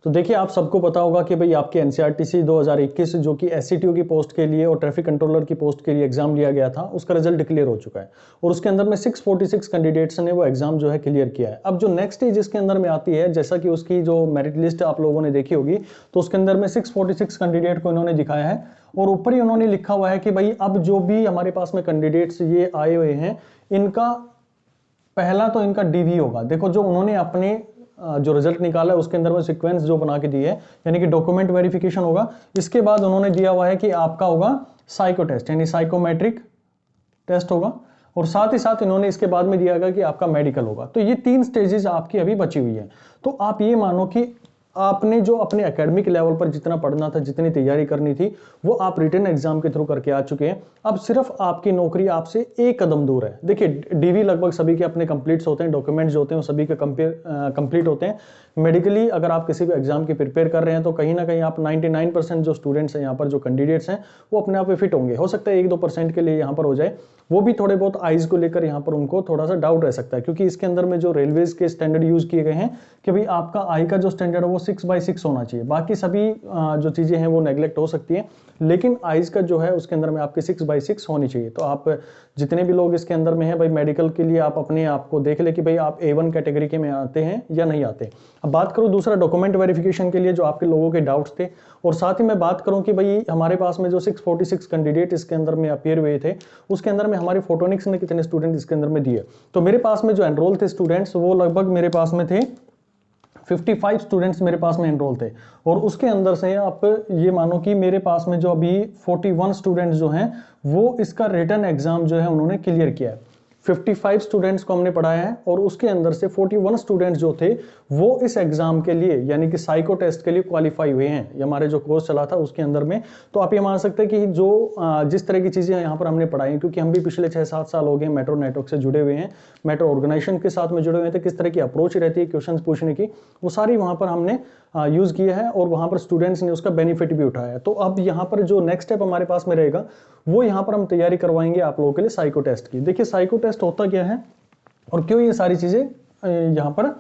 तो देखिए आप सबको पता होगा कि भाई आपके एनसीईआरटी 2021 जो कि एससीटीओ की पोस्ट के लिए और ट्रैफिक कंट्रोलर की पोस्ट के लिए एग्जाम लिया गया था, उसका रिजल्ट डिक्लेयर हो चुका है और उसके अंदर में 646 कैंडिडेट्स ने वो एग्जाम जो है क्लियर किया है। अब जो नेक्स्ट स्टेज इसके अंदर में आती है, जैसा कि उसकी जो मेरिट लिस्ट आप लोगों ने देखी होगी, तो उसके अंदर में 646 कैंडिडेट को इन्होंने दिखाया है और ऊपर ही उन्होंने लिखा हुआ है कि भाई अब जो भी हमारे पास में कैंडिडेट्स ये आए हुए हैं, इनका पहला तो इनका डीवी होगा। देखो जो उन्होंने अपने जो रिजल्ट निकाला है उसके अंदर में सीक्वेंस जो बना के दी है, यानी कि डॉक्यूमेंट वेरिफिकेशन होगा, इसके बाद उन्होंने दिया हुआ है कि आपका होगा साइको टेस्ट यानी साइकोमेट्रिक टेस्ट होगा, और साथ ही साथ इन्होंने इसके बाद में दिया गया कि आपका मेडिकल होगा। तो ये 3 स्टेजेस आपकी अभी बची हुई है। तो आप ये मानो कि आपने जो अपने एकेडमिक लेवल पर जितना पढ़ना था, जितनी तैयारी करनी थी, वो आप रिटन एग्जाम के थ्रू करके आ चुके हैं। अब सिर्फ आपकी नौकरी आपसे एक कदम दूर है। देखिए डीवी लगभग सभी के अपने कंप्लीट्स होते हैं, डॉक्यूमेंट्स जो होते हैं वो सभी के कंप्लीट होते हैं। मेडिकली अगर आप किसी भी एग्जाम की प्रिपेयर कर रहे हैं तो कहीं ना कहीं आप 99% जो स्टूडेंट्स हैं यहाँ पर, जो कैंडिडेट्स हैं, वो अपने आप में फिट होंगे। हो सकता है 1-2% के लिए यहाँ पर हो जाए, वो भी थोड़े बहुत आइज को लेकर यहाँ पर उनको थोड़ा सा डाउट रह सकता है, क्योंकि इसके अंदर में जो रेलवेज के स्टैंडर्ड यूज किए गए हैं कि भाई आपका आई का जो स्टैंडर्ड है वो 6/6 होना चाहिए। बाकी सभी जो चीजें हैं वो नेग्लेक्ट हो सकती है, लेकिन आइज का जो है उसके अंदर में आपकी 6/6 होनी चाहिए। तो आप जितने भी लोग इसके अंदर में हैं भाई, मेडिकल के लिए आप अपने आप को देख ले कि भाई आप A1 कैटेगरी के में आते हैं या नहीं आते। अब बात करूं दूसरा डॉक्यूमेंट वेरिफिकेशन के लिए जो आपके लोगों के डाउट्स थे, और साथ ही मैं बात करूं कि भाई हमारे पास में जो 646 कैंडिडेट इसके अंदर में अपीयर हुए थे, उसके अंदर में हमारे फोटोनिक्स ने कितने स्टूडेंट इसके अंदर में दिए। तो मेरे पास में जो एनरोल थे स्टूडेंट्स, वो लगभग मेरे पास में थे 55 स्टूडेंट्स मेरे पास में एनरोल थे, और उसके अंदर से आप ये मानो कि मेरे पास में जो अभी 41 स्टूडेंट्स जो हैं वो इसका रिटन एग्जाम जो है उन्होंने क्लियर किया है। 55 स्टूडेंट्स को हमने पढ़ाया है और उसके अंदर से 41 स्टूडेंट्स जो थे वो इस एग्जाम के लिए यानी कि साइको टेस्ट के लिए क्वालिफाई हुए हैं। ये हमारे जो कोर्स चला था उसके अंदर में। तो आप ये मान सकते हैं कि जो जिस तरह की चीजें यहाँ पर हमने पढ़ाई, क्योंकि हम भी पिछले 6-7 साल हो गए मेट्रो नेटवर्क से जुड़े हुए हैं, मेट्रो ऑर्गेनाइजेशन के साथ में जुड़े हुए थे, किस तरह की अप्रोच रहती है क्वेश्चन पूछने की, वो सारी वहां पर हमने यूज किया है और वहां पर स्टूडेंट्स ने उसका बेनिफिट भी उठाया है। तो अब यहाँ पर जो नेक्स्ट स्टेप हमारे पास में रहेगा वो यहाँ पर हम तैयारी करवाएंगे आप लोगों के लिए साइको टेस्ट की। देखिए साइको टेस्ट होता क्या है और क्यों ये सारी चीजें यहाँ पर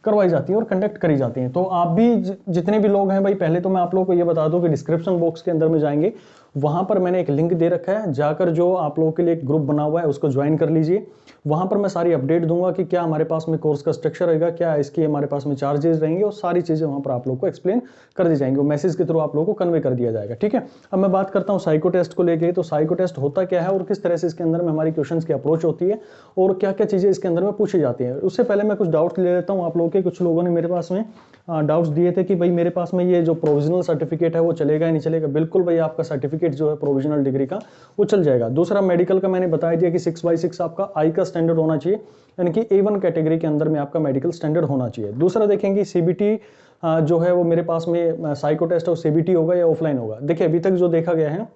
करवाई जाती है और कंडक्ट करी जाती हैं। तो आप भी जितने भी लोग हैं भाई, पहले तो मैं आप लोगों को ये बता दूं कि डिस्क्रिप्शन बॉक्स के अंदर में जाएंगे, वहां पर मैंने एक लिंक दे रखा है, जाकर जो आप लोगों के लिए एक ग्रुप बना हुआ है उसको ज्वाइन कर लीजिए। वहां पर मैं सारी अपडेट दूंगा कि क्या हमारे पास में कोर्स का स्ट्रक्चर रहेगा, क्या इसकी हमारे पास में चार्जेस रहेंगे, और सारी चीजें वहां पर आप लोग को एक्सप्लेन कर दी जाएंगी, मैसेज के थ्रू आप लोगों को कन्वे कर दिया जाएगा। ठीक है, अब मैं बात करता हूँ साइको टेस्ट को लेके। तो साइको टेस्ट होता क्या है और किस तरह से इसके अंदर में हमारी क्वेश्चन की अप्रोच होती है और क्या क्या चीजें इसके अंदर में पूछी जाती है। उससे पहले मैं कुछ डाउट ले लेता हूँ आप लोगों के। कुछ लोगों ने मेरे पास में डाउट्स दिए थे कि भाई मेरे पास में ये जो प्रोविजनल सर्टिफिकेट है वो चलेगा या नहीं चलेगा। बिल्कुल भाई, आपका सर्टिफिकेट जो है प्रोविजनल डिग्री का वो चल जाएगा। दूसरा मेडिकल का मैंने बताया दिया कि 6/6 आपका आई का स्टैंडर्ड होना चाहिए, यानी कि A1 कैटेगरी के अंदर में आपका मेडिकल स्टैंडर्ड होना चाहिए। दूसरा देखेंगे CBT जो है वो मेरे पास में साइको टेस्ट और CBT होगा या ऑफलाइन होगा। देखिए अभी तक जो देखा गया है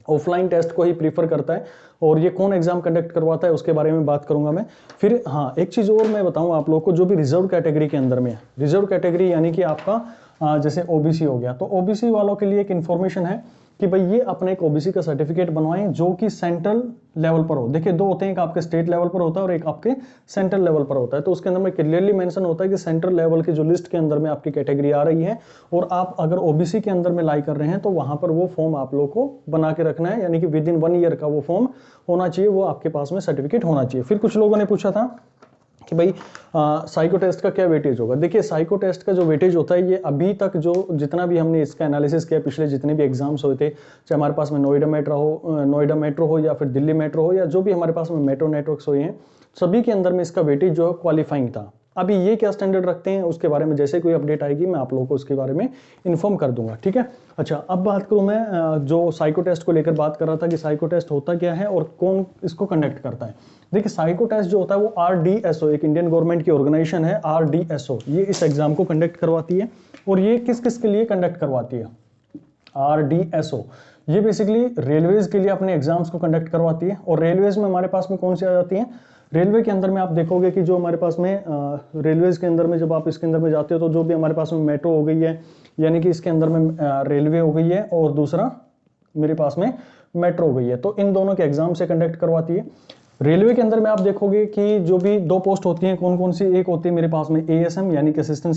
ऑफलाइन टेस्ट को ही प्रीफर करता है, और ये कौन एग्जाम कंडक्ट करवाता है उसके बारे में बात करूंगा मैं। फिर हाँ, एक चीज और मैं बताऊं आप लोगों को, जो भी रिजर्व कैटेगरी के अंदर में है, रिजर्व कैटेगरी यानी कि आपका जैसे OBC हो गया, तो OBC वालों के लिए एक इन्फॉर्मेशन है कि भाई ये अपने एक OBC का सर्टिफिकेट बनवाएं जो कि सेंट्रल लेवल पर हो। देखिए दो होते हैं, एक आपके स्टेट लेवल पर होता है और एक आपके सेंट्रल लेवल पर होता है। तो उसके अंदर में क्लियरली मेंशन होता है कि सेंट्रल लेवल की जो लिस्ट के अंदर में आपकी कैटेगरी आ रही है और आप अगर OBC के अंदर में लाई कर रहे हैं तो वहां पर वो फॉर्म आप लोग को बना के रखना है, यानी कि विद इन 1 ईयर का वो फॉर्म होना चाहिए, वो आपके पास में सर्टिफिकेट होना चाहिए। फिर कुछ लोगों ने पूछा था कि भाई साइको टेस्ट का क्या वेटेज होगा। देखिए साइको टेस्ट का जो वेटेज होता है, ये अभी तक जो जितना भी हमने इसका एनालिसिस किया, पिछले जितने भी एग्जाम्स हुए थे, चाहे हमारे पास में नोएडा मेट्रो हो या फिर दिल्ली मेट्रो हो या जो भी हमारे पास में मेट्रो नेटवर्क्स हुए हैं, सभी के अंदर में इसका वेटेज जो है क्वालिफाइंग था। अभी ये क्या स्टैंडर्ड रखते हैं उसके बारे में जैसे कोई अपडेट आएगी मैं आप लोगों को उसके बारे में इन्फॉर्म कर दूंगा। ठीक है, अच्छा अब बात करूं मैं जो साइको टेस्ट को लेकर बात कर रहा था कि साइको टेस्ट होता क्या है और कौन इसको कंडक्ट करता है। देखिए साइको टेस्ट जो होता है वो RDSO, एक इंडियन गवर्नमेंट की ऑर्गेनाइजेशन है RDSO, ये इस एग्जाम को कंडक्ट करवाती है। और ये किस किस के लिए कंडक्ट करवाती है RDSO? ये बेसिकली रेलवेज के लिए अपने एग्जाम्स को कंडक्ट करवाती है। और रेलवेज में हमारे पास में कौन सी आ जाती है, रेलवे के अंदर में आप देखोगे कि जो हमारे पास में रेलवेज के अंदर में जब आप इसके अंदर में जाते हो तो जो भी हमारे पास में मेट्रो हो गई है, यानी कि इसके अंदर में रेलवे हो गई है और दूसरा मेरे पास में मेट्रो हो गई है, तो इन दोनों के एग्जाम से कंडक्ट करवाती है। रेलवे के अंदर में आप देखोगे कि जो भी दो पोस्ट होती हैं, कौन कौन सी, एक होती है मेरे पास में ASM यानी कि असिस्टेंट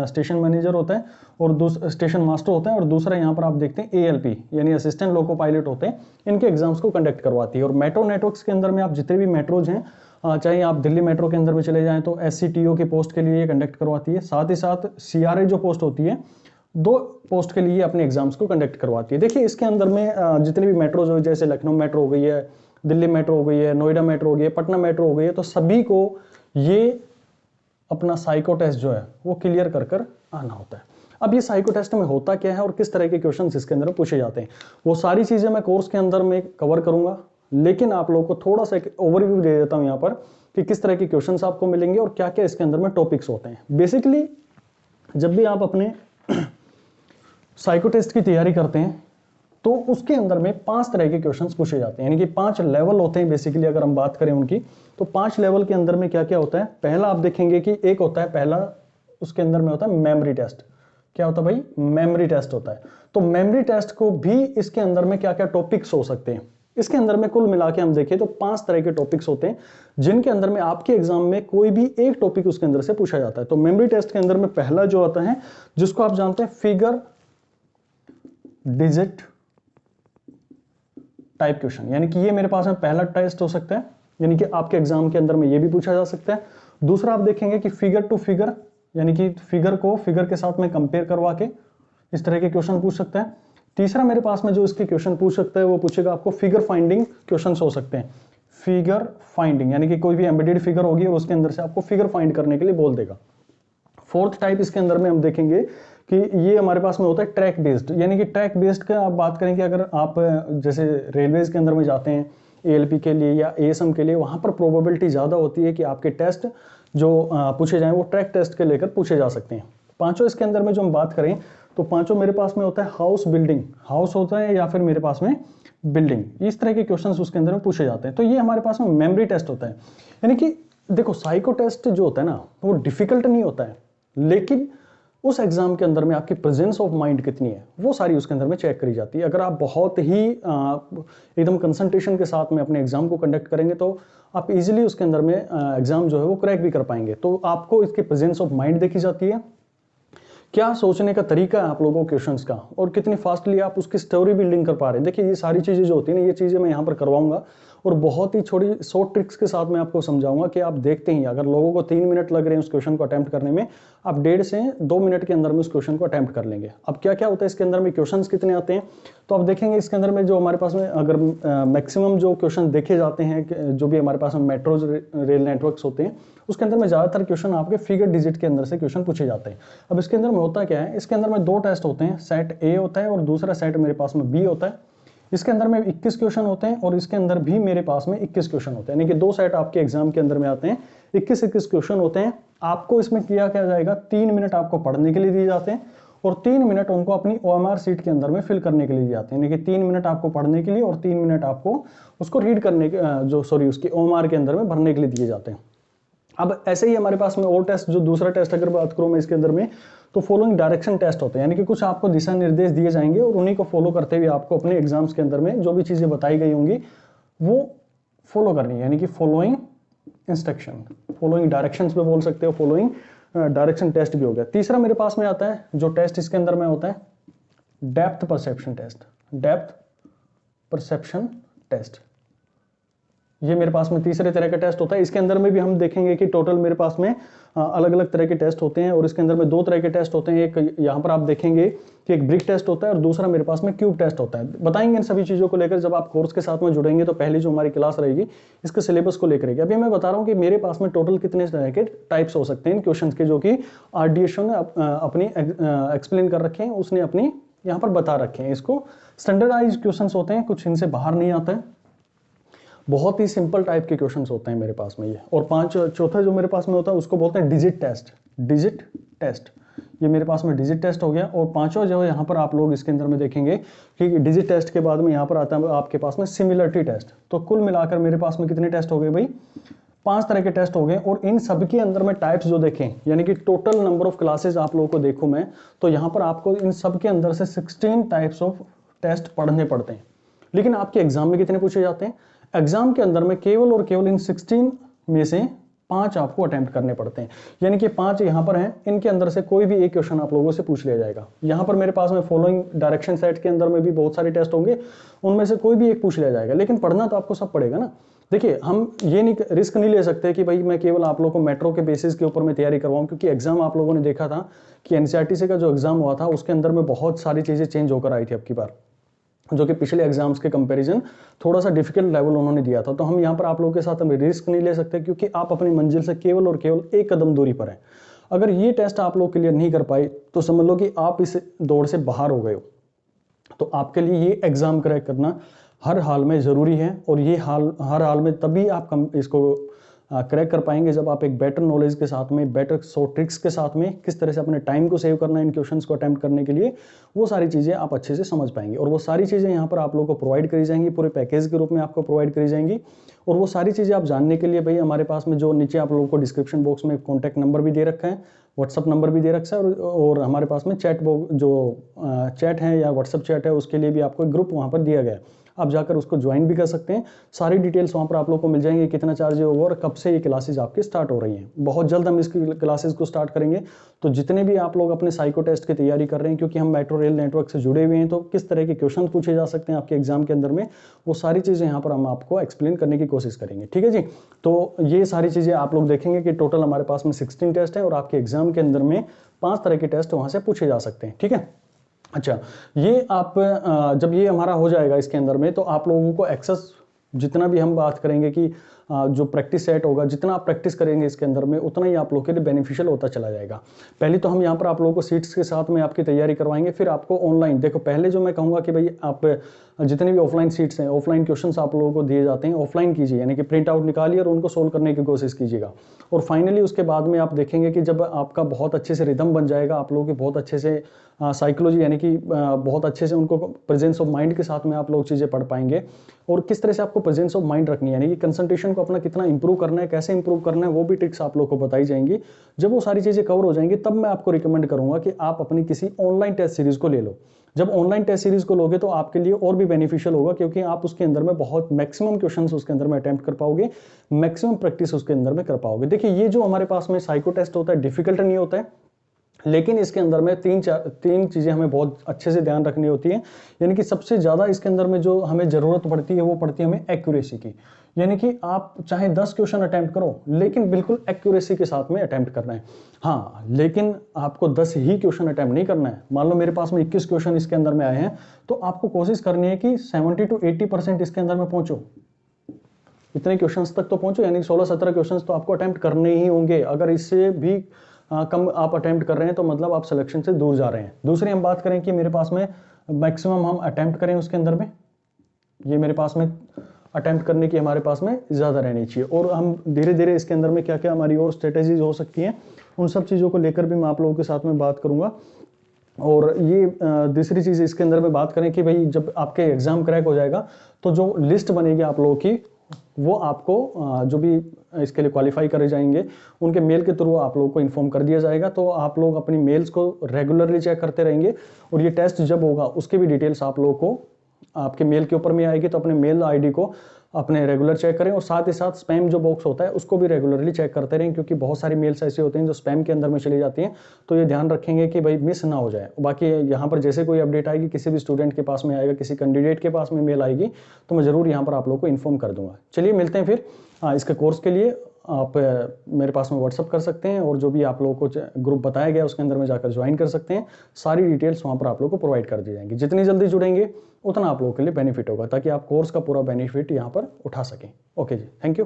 स्टेशन मैनेजर होता है, और दूसरा स्टेशन मास्टर होता है, और दूसरा यहाँ पर आप देखते हैं ALP यानी असिस्टेंट लोको पायलट होते हैं। इनके एग्जाम्स को कंडक्ट करवाती है। और मेट्रो नेटवर्क्स के अंदर में आप जितने भी मेट्रोज हैं, चाहे आप दिल्ली मेट्रो के अंदर में चले जाएं, तो SCTO की पोस्ट के लिए ये कंडक्ट करवाती है। साथ ही साथ CRA जो पोस्ट होती है, 2 पोस्ट के लिए अपने एग्जाम्स को कंडक्ट करवाती है। देखिए इसके अंदर में जितने भी मेट्रोज हो, जैसे लखनऊ मेट्रो हो गई है, दिल्ली मेट्रो हो गई है, नोएडा मेट्रो हो गई है, पटना मेट्रो हो गई है, तो सभी को ये अपना साइको टेस्ट जो है वो क्लियर कर कर आना होता है। अब ये साइको टेस्ट में होता क्या है और किस तरह के क्वेश्चंस इसके अंदर पूछे जाते हैं, वो सारी चीजें मैं कोर्स के अंदर में कवर करूंगा, लेकिन आप लोगों को थोड़ा सा एक ओवरव्यू दे देता हूं यहाँ पर कि किस तरह के क्वेश्चंस आपको मिलेंगे और क्या क्या इसके अंदर में टॉपिक्स होते हैं। बेसिकली जब भी आप अपने साइको टेस्ट की तैयारी करते हैं तो उसके अंदर में 5 तरह के क्वेश्चंस पूछे जाते हैं, यानी कि 5 लेवल होते हैं। बेसिकली अगर हम बात करें उनकी, तो 5 लेवल के अंदर में क्या क्या होता है। पहला आप देखेंगे कि एक होता है, पहला उसके अंदर में होता है मेमोरी टेस्ट। क्या होता है भाई? मेमोरी टेस्ट होता है। तो मेमोरी टेस्ट को भी इसके अंदर में क्या क्या टॉपिक्स हो सकते हैं, इसके अंदर में कुल मिला के हम देखें तो 5 तरह के टॉपिक्स होते हैं, जिनके अंदर में आपके एग्जाम में कोई भी एक टॉपिक उसके अंदर से पूछा जाता है। तो मेमोरी टेस्ट के अंदर में पहला जो आता है, जिसको आप जानते हैं फिगर डिजिट टाइप क्वेश्चन, यानी कि ये मेरे पास में पहला टेस्ट हो सकता है, यानी कि आपके एग्जाम के अंदर में ये भी पूछा जा सकता है। दूसरा आप देखेंगे कि फिगर टू फिगर, यानी कि फिगर को फिगर के साथ में कंपेयर करवा के इस तरह के क्वेश्चन पूछ सकता है। तीसरा मेरे पास में जो इसके क्वेश्चन पूछ सकता है वो पूछेगा आपको फिगर फाइंडिंग क्वेश्चन हो सकते हैं। फिगर फाइंडिंग यानी कि कोई भी एम्बेडेड फिगर होगी और उसके अंदर से आपको फिगर फाइंड करने के लिए बोल देगा। फोर्थ टाइप इसके अंदर में हम देखेंगे कि ये हमारे पास में होता है ट्रैक बेस्ड, यानी कि ट्रैक बेस्ड का आप बात करेंगे, अगर आप जैसे रेलवेज के अंदर में जाते हैं ALP के लिए या ASM के लिए, वहां पर प्रोबेबिलिटी ज्यादा होती है कि आपके टेस्ट जो पूछे जाएं वो ट्रैक टेस्ट के लेकर पूछे जा सकते हैं। पांचों इसके अंदर में जो हम बात करें तो पांचों मेरे पास में होता है हाउस बिल्डिंग, हाउस होता है या फिर मेरे पास में बिल्डिंग, इस तरह के क्वेश्चंस उसके अंदर में पूछे जाते हैं। तो ये हमारे पास में मेमोरी टेस्ट होता है। यानी कि देखो साइको टेस्ट जो होता है ना वो डिफिकल्ट नहीं होता है, लेकिन उस एग्जाम के अंदर में आपकी प्रेजेंस ऑफ माइंड कितनी है वो सारी उसके अंदर में चेक करी जाती है। अगर आप बहुत ही एकदम कंसंट्रेशन के साथ में अपने एग्जाम को कंडक्ट करेंगे तो आप इजीली उसके अंदर में एग्जाम जो है वो क्रैक भी कर पाएंगे। तो आपको इसकी प्रेजेंस ऑफ माइंड देखी जाती है, क्या सोचने का तरीका है आप लोगों को क्वेश्चंस का, और कितनी फास्टली आप उसकी स्टोरी बिल्डिंग कर पा रहे हैं। देखिए ये सारी चीजें जो होती है ना, ये चीजें मैं यहाँ पर करवाऊंगा और बहुत ही छोटी शॉर्ट ट्रिक्स के साथ मैं आपको समझाऊंगा कि आप देखते ही अगर लोगों को 3 मिनट लग रहे हैं उस क्वेश्चन को अटेम्प्ट करने में, आप 1.5 से 2 मिनट के अंदर में उस क्वेश्चन को अटेम्प्ट कर लेंगे। अब क्या क्या होता है इसके अंदर में, क्वेश्चंस कितने आते हैं तो आप देखेंगे इसके अंदर में जो हमारे पास में अगर मैक्सिमम जो क्वेश्चन देखे जाते हैं, जो भी हमारे पास में मेट्रोज रेल नेटवर्क्स होते हैं उसके अंदर में ज्यादातर क्वेश्चन आपके फिगर डिजिट के अंदर से क्वेश्चन पूछे जाते हैं। अब इसके अंदर में होता क्या है, इसके अंदर में 2 टेस्ट होते हैं, सेट A होता है और दूसरा सेट मेरे पास में B होता है। इसके अंदर में 21 क्वेश्चन होते हैं और इसके अंदर भी मेरे पास में 21 क्वेश्चन होते हैं, यानी कि 2 सेट आपके एग्जाम के अंदर में आते हैं, 21 क्वेश्चन होते हैं। आपको इसमें किया क्या जाएगा, 3 मिनट आपको पढ़ने के लिए दिए जाते हैं और 3 मिनट उनको अपनी OMR सीट के अंदर में फिल करने के लिए दिए जाते हैं, यानी कि 3 मिनट आपको पढ़ने के लिए और 3 मिनट आपको उसको रीड करने के उसकी OMR के अंदर में भरने के लिए दिए जाते हैं। अब ऐसे ही हमारे पास में और टेस्ट, जो दूसरा टेस्ट अगर बात करूं मैं इसके अंदर में, तो फॉलोइंग डायरेक्शन टेस्ट होते हैं, यानी कि कुछ आपको दिशा निर्देश दिए जाएंगे और उन्हीं को फॉलो करते हुए आपको अपने एग्जाम्स के अंदर में जो भी चीजें बताई गई होंगी वो फॉलो करनी है, यानी कि फॉलोइंग इंस्ट्रक्शन, फॉलोइंग डायरेक्शंस पे बोल सकते हो, फॉलोइंग डायरेक्शन टेस्ट भी हो गया। तीसरा मेरे पास में आता है जो टेस्ट इसके अंदर में होता है depth perception test, depth perception test, ये मेरे पास में तीसरे तरह का टेस्ट होता है। इसके अंदर में भी हम देखेंगे कि टोटल मेरे पास में अलग अलग तरह के टेस्ट होते हैं और इसके अंदर में 2 तरह के टेस्ट होते हैं। एक यहाँ पर आप देखेंगे कि एक ब्रिक टेस्ट होता है और दूसरा मेरे पास में क्यूब टेस्ट होता है। बताएंगे इन सभी चीज़ों को लेकर जब आप कोर्स के साथ में जुड़ेंगे, तो पहली जो हमारी क्लास रहेगी इसके सिलेबस को लेकर रहेगी। अभी मैं बता रहा हूँ कि मेरे पास में टोटल कितने तरह के टाइप्स हो सकते हैं इन क्वेश्चन के, जो कि RDSO ने अपनी एक्सप्लेन कर रखे हैं, उसने अपनी यहाँ पर बता रखे हैं। इसको स्टैंडर्डाइज क्वेश्चन होते हैं, कुछ इनसे बाहर नहीं आता है, बहुत ही सिंपल टाइप के क्वेश्चंस होते हैं मेरे पास में ये। और चौथा जो मेरे पास में होता है उसको बोलते हैं डिजिट टेस्ट, डिजिट टेस्ट, ये मेरे पास में डिजिट टेस्ट हो गया। और पांचों जो है यहाँ पर आप लोग इसके अंदर में देखेंगे कि डिजिट टेस्ट के बाद में यहाँ पर आता है आपके पास में सिमिलरिटी टेस्ट। तो कुल मिलाकर मेरे पास में कितने टेस्ट हो गए भाई, 5 तरह के टेस्ट हो गए। और इन सब के अंदर में टाइप्स जो देखें, यानी कि टोटल नंबर ऑफ क्लासेज आप लोगों को देखूं मैं, तो यहाँ पर आपको इन सब के अंदर से 16 टाइप्स ऑफ टेस्ट पढ़ने पड़ते हैं। लेकिन आपके एग्जाम में कितने पूछे जाते हैं, एग्जाम के अंदर में केवल और केवल इन 16 में से 5 आपको अटेम्प्ट करने पड़ते हैं, यानी कि 5 यहाँ पर हैं, इनके अंदर से कोई भी एक क्वेश्चन आप लोगों से पूछ लिया जाएगा। यहाँ पर मेरे पास में फॉलोइंग डायरेक्शन सेट के अंदर में भी बहुत सारे टेस्ट होंगे, उनमें से कोई भी एक पूछ लिया जाएगा, लेकिन पढ़ना तो आपको सब पड़ेगा ना। देखिए, हम ये नहीं रिस्क नहीं ले सकते कि भाई मैं केवल आप लोगों को मेट्रो के बेसिस के ऊपर में तैयारी करवाऊं, क्योंकि एग्जाम आप लोगों ने देखा था कि एनसीईआरटी का जो एग्जाम हुआ था उसके अंदर में बहुत सारी चीजें चेंज होकर आई थी अब की बार, जो कि पिछले एग्जाम्स के कंपैरिजन थोड़ा सा डिफिकल्ट लेवल उन्होंने दिया था। तो हम यहाँ पर आप लोगों के साथ हम रिस्क नहीं ले सकते, क्योंकि आप अपनी मंजिल से केवल और केवल एक कदम दूरी पर हैं। अगर ये टेस्ट आप लोग क्लियर नहीं कर पाए तो समझ लो कि आप इस दौड़ से बाहर हो गए हो। तो आपके लिए ये एग्जाम क्रैक करना हर हाल में ज़रूरी है, और ये हर हाल में तभी आप इसको क्रैक कर पाएंगे जब आप एक बेटर नॉलेज के साथ में, बेटर ट्रिक्स के साथ में किस तरह से अपने टाइम को सेव करना है इन क्वेश्चंस को अटेम्प्ट करने के लिए, वो सारी चीज़ें आप अच्छे से समझ पाएंगे। और वो सारी चीज़ें यहाँ पर आप लोगों को प्रोवाइड करी जाएंगी, पूरे पैकेज के रूप में आपको प्रोवाइड करी जाएंगी। और वो सारी चीज़ें आप जानने के लिए भाई हमारे पास में जो नीचे आप लोगों को डिस्क्रिप्शन बॉक्स में कॉन्टैक्ट नंबर भी दे रखा है, व्हाट्सअप नंबर भी दे रखा है, और हमारे पास में चैट है या व्हाट्सअप चैट है, उसके लिए भी आपको एक ग्रुप वहाँ पर दिया गया है, आप जाकर उसको ज्वाइन भी कर सकते हैं। सारी डिटेल्स वहाँ पर आप लोग को मिल जाएंगे, कितना चार्ज होगा और कब से ये क्लासेज आपकी स्टार्ट हो रही हैं। बहुत जल्द हम इस क्लासेज को स्टार्ट करेंगे। तो जितने भी आप लोग अपने साइको टेस्ट की तैयारी कर रहे हैं, क्योंकि हम मेट्रो रेल नेटवर्क से जुड़े हुए हैं, तो किस तरह के क्वेश्चन पूछे जा सकते हैं आपके एग्जाम के अंदर में, वो सारी चीज़ें यहाँ पर हम आपको एक्सप्लेन करने की कोशिश करेंगे। ठीक है जी। तो ये सारी चीज़ें आप लोग देखेंगे कि टोटल हमारे पास में 16 टेस्ट है, और आपके एग्जाम के अंदर में 5 तरह के टेस्ट वहाँ से पूछे जा सकते हैं। ठीक है। अच्छा, ये आप जब ये हमारा हो जाएगा इसके अंदर में, तो आप लोगों को एक्सेस, जितना भी हम बात करेंगे कि जो प्रैक्टिस सेट होगा, जितना आप प्रैक्टिस करेंगे इसके अंदर में, उतना ही आप लोगों के लिए बेनिफिशियल होता चला जाएगा। पहले तो हम यहाँ पर आप लोगों को सीट्स के साथ में आपकी तैयारी करवाएंगे, फिर आपको ऑनलाइन, देखो पहले जो मैं कहूँगा कि भाई आप जितने भी ऑफलाइन सीट्स हैं, ऑफलाइन क्वेश्चंस आप लोगों को दिए जाते हैं, ऑफलाइन कीजिए, यानी कि प्रिंट आउट निकालिए और उनको सोल्व करने की कोशिश कीजिएगा। और फाइनली उसके बाद में आप देखेंगे कि जब आपका बहुत अच्छे से रिदम बन जाएगा, आप लोगों की बहुत अच्छे से साइकोलॉजी, यानी कि बहुत अच्छे से उनको प्रेजेंस ऑफ माइंड के साथ में आप लोग चीज़ें पढ़ पाएंगे, और किस तरह से आपको प्रेजेंस ऑफ माइंड रखनी है, यानी कि कंसंट्रेशन को अपना कितना इंप्रूव करना है, कैसे इंप्रूव करना है, वो भी ट्रिक्स आप लोग को बताई जाएंगी। जब वो सारी चीज़ें कवर हो जाएंगी, तब मैं आपको रिकमेंड करूंगा कि आप अपनी किसी ऑनलाइन टेस्ट सीरीज को ले लो। जब ऑनलाइन टेस्ट सीरीज को लोगे तो आपके लिए और भी बेनिफिशियल होगा, क्योंकि आप उसके अंदर में बहुत मैक्सिमम क्वेश्चंस उसके अंदर में अटेम्प्ट कर पाओगे, मैक्सिमम प्रैक्टिस उसके अंदर में कर पाओगे। देखिए, ये जो हमारे पास में साइको टेस्ट होता है, डिफिकल्ट नहीं होता है, लेकिन इसके अंदर में तीन चीज़ें हमें बहुत अच्छे से ध्यान रखनी होती है। यानी कि सबसे ज़्यादा इसके अंदर में जो हमें ज़रूरत पड़ती है, वो पड़ती है हमें एक्यूरेसी की। यानी कि आप चाहे 10 क्वेश्चन अटेम्प्ट करो, लेकिन बिल्कुल एक्यूरेसी के साथ में अटेम्प्ट करना है। हाँ, लेकिन आपको 10 ही क्वेश्चन अटेम्प्ट नहीं करना है। मान लो मेरे पास में 21 क्वेश्चन इसके अंदर में आए हैं, तो आपको कोशिश करनी है कि 70 to 80% इसके अंदर में पहुंचो, इतने क्वेश्चंस तक तो पहुंचो, यानी 16-17 क्वेश्चंस तो आपको अटेम्प्ट करने ही होंगे। अगर इससे भी कम आप अटेम्प्ट कर रहे हैं, तो मतलब आप सिलेक्शन से दूर जा रहे हैं। दूसरी हम बात करें कि मेरे पास में मैक्सिमम हम अटेम्प्ट करें उसके अंदर में, ये मेरे पास में अटेम्प्ट करने की हमारे पास में ज़्यादा रहनी चाहिए। और हम धीरे धीरे इसके अंदर में क्या क्या हमारी और स्ट्रेटेजीज हो सकती हैं, उन सब चीज़ों को लेकर भी मैं आप लोगों के साथ में बात करूँगा। और ये दूसरी चीज़ इसके अंदर में बात करें कि भाई जब आपके एग्ज़ाम क्रैक हो जाएगा, तो जो लिस्ट बनेगी आप लोगों की, वो आपको जो भी इसके लिए क्वालिफाई करे जाएंगे, उनके मेल के थ्रू आप लोगों को इन्फॉर्म कर दिया जाएगा। तो आप लोग अपनी मेल्स को रेगुलरली चेक करते रहेंगे, और ये टेस्ट जब होगा उसकी भी डिटेल्स आप लोगों को आपके मेल के ऊपर में आएगी। तो अपने मेल आईडी को अपने रेगुलर चेक करें, और साथ ही साथ स्पैम जो बॉक्स होता है उसको भी रेगुलरली चेक करते रहें, क्योंकि बहुत सारी मेल्स ऐसे होते हैं जो स्पैम के अंदर में चली जाती हैं। तो ये ध्यान रखेंगे कि भाई मिस ना हो जाए। बाकी यहाँ पर जैसे कोई अपडेट आएगी, किसी भी स्टूडेंट के पास में आएगा, किसी कैंडिडेट के पास में मेल आएगी, तो मैं ज़रूर यहाँ पर आप लोग को इन्फॉर्म कर दूंगा। चलिए मिलते हैं फिर। इसके कोर्स के लिए आप मेरे पास में व्हाट्सअप कर सकते हैं, और जो भी आप लोगों को ग्रुप बताया गया उसके अंदर में जाकर ज्वाइन कर सकते हैं। सारी डिटेल्स वहाँ पर आप लोग को प्रोवाइड कर दी जाएंगी। जितनी जल्दी जुड़ेंगे उतना आप लोगों के लिए बेनिफिट होगा, ताकि आप कोर्स का पूरा बेनिफिट यहाँ पर उठा सकें। ओके जी, थैंक यू।